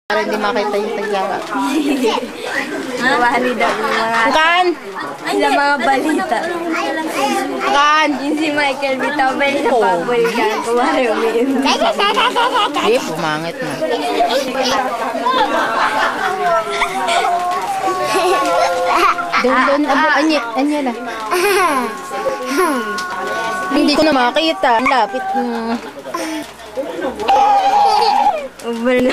Para hindi makita yung tagyawa. Mawali daw yung mga... Kan? Sa mga balita. Kan? Yung si Michael Vitabel na pabulikan. Kumari umiinom. Hindi, pumangit na. Doon, anya na. Hindi ko na makita. Ang lapit mo. Ubal na.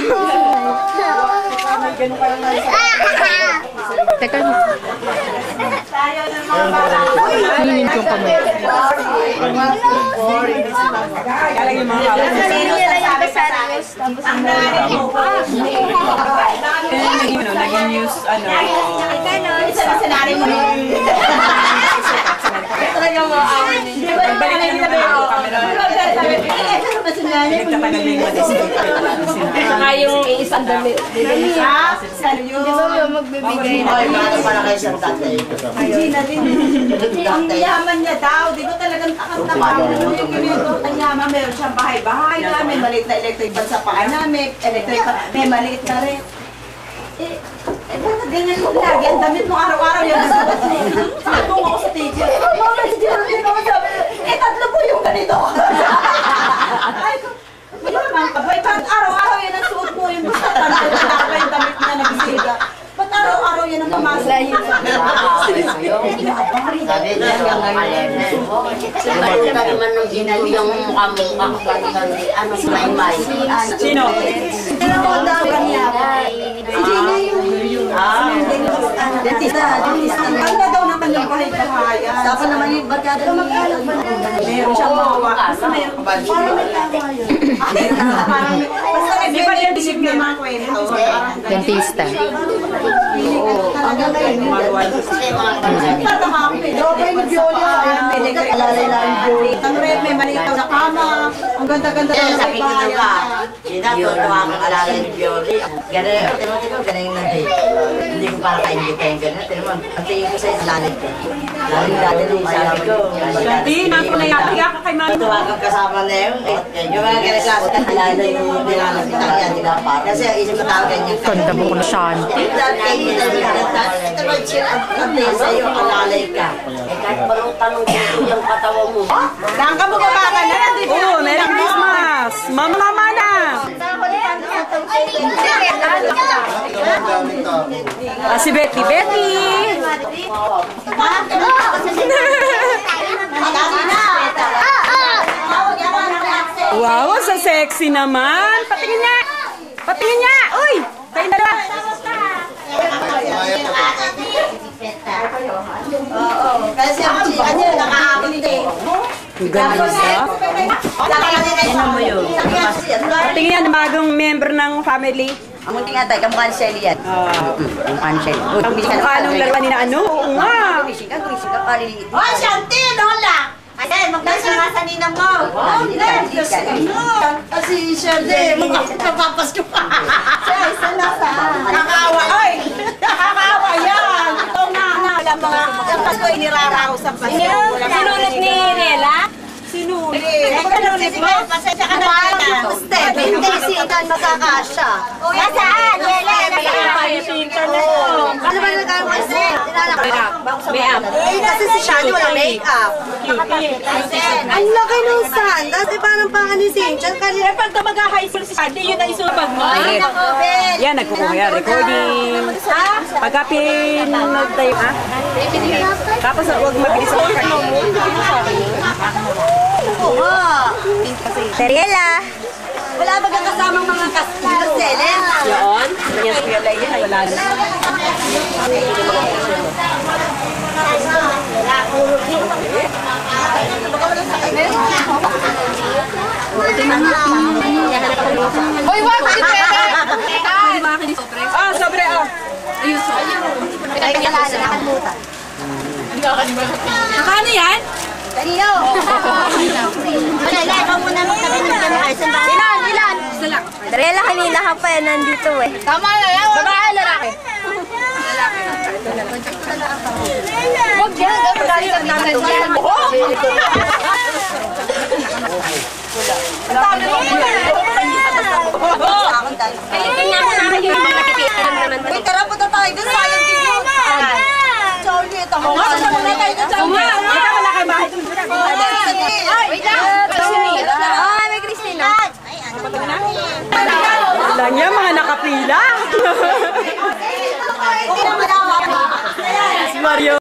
Teka na. Hingin kong kamay. Niya lang yung kasarios. Tapos ang naging news, talagang maaawin niya. Balik na nila yung camera. Pinagtatagal na yung Saka yung isang damit. Di ba magbibigay na? Para kayo sa tatay. Gina din. Ang yaman niya daw. Di ba talagang takas-takas yung ginito? Ang yaman, meron siyang bahay-bahay na. May maliit na electric fan sa paa namin. May maliit na rin. Bakit ganyan mo lagi? Ang damit mo araw-araw yung nasuot mo. Sabong ako sa teacher. Mama, hindi ako sabi. Tatlo po yung ganito. Ay, wala naman ka ba? Ba't araw-araw yan ang suot mo? Yung basta tanto na yung damit niya nagsisira. Ba't araw-araw yan ang pumasok? Sabi niya, nakita naman nung ginalo yung mukha mo, ano si Maymay. Sino? Sino mo daw kanya? Si Gina yung dentista. Ang daw ng kanyang bahay-bahayan. Dapat naman yung barkada ni Meron siyang mawa. Basta meron. Basta Di ba yan disip ng mga kwento? Dentista. Hanggang ngayon, ang red, may malitaw na kama. Ang ganda-ganda Kaya na sa kikinig ka, bayan. sinatutuwa kang alala ni Bioli. Ganun, ganun na din. Hindi ko para kaingitin ganun. Tinamang, ang tingin ko sa islalit ko. Laling dati nung sabi ko. Hindi, naku na iyak ka kay Mami. Tuwa kang kasama na yun. Yung mga ganun klase, alala yung nilalasitan yan nila para. Kasi ang isip na tao ganyan. Ganda mo ko na Shanti. Ito ba siya ang sa'yo, alalay ka. Eh kahit parang tanong ko yung katawan mo. Saan ka bumaba ka na? Oo, Merry Christmas! Mama na! Si Betty. Betty! Wow, sa sexy naman! Patingin niya! Patingin niya! Uy! Kayo dalawa! Kasi ang chika niya, nakahapon din. Ang ganda niya. Ano mo yun? Patingin yan, bagong member ng family. Ang munting atay, kamukha ni Shelly yan. Kamukha ni Shelly. Ang anong larawan ni na ano? Oo nga! Gumising ka, paliliit. Oh, Shanti! Lola! Ay, magdasa nga sa ninang mo. Oh, kasi Shanti, magpapapasko ka. Isa na sa. Nakakawa. Oy! Nakakawa yan! Ito na. Alam mga, ang Pasko iniraraw sa Pasko. Sinunod ni Nela? Sinuli. Sinuli mo? Pasensya ka na naman. Hindi si Itan makakasya. Nasaan? Nela? Ano ba nagkaroon kasi? Make-up. Eh, kasi si Shani wala make-up. Ang laki ng sandas. Eh, parang pang ni Sinchan. Kanina pag mag-high school si Shani, yun ang isulabag mo. Yan, nagkukuha yan. Recording. Pagka pinag tayo, ha? Tapos huwag mabilis ako. Teriela. Wala ba kang kasamang mga kasteles? Yun. Yan, sige lang yan. Wala na. Hoy, wag! Hindi pwede! Ah, sobre, ah. Nakano yan? Kanino? Wala, ikaw muna magsabi ng gano'n. Ilan? Isa lang. Teriela, kanina ka pa yan nandito eh. Tama na yan! Babae, lalaki. Huwag yan! Dapat sa natin yan! Kaya nga mo na kayo. nakapila. Hindi na malawa. Si Mario.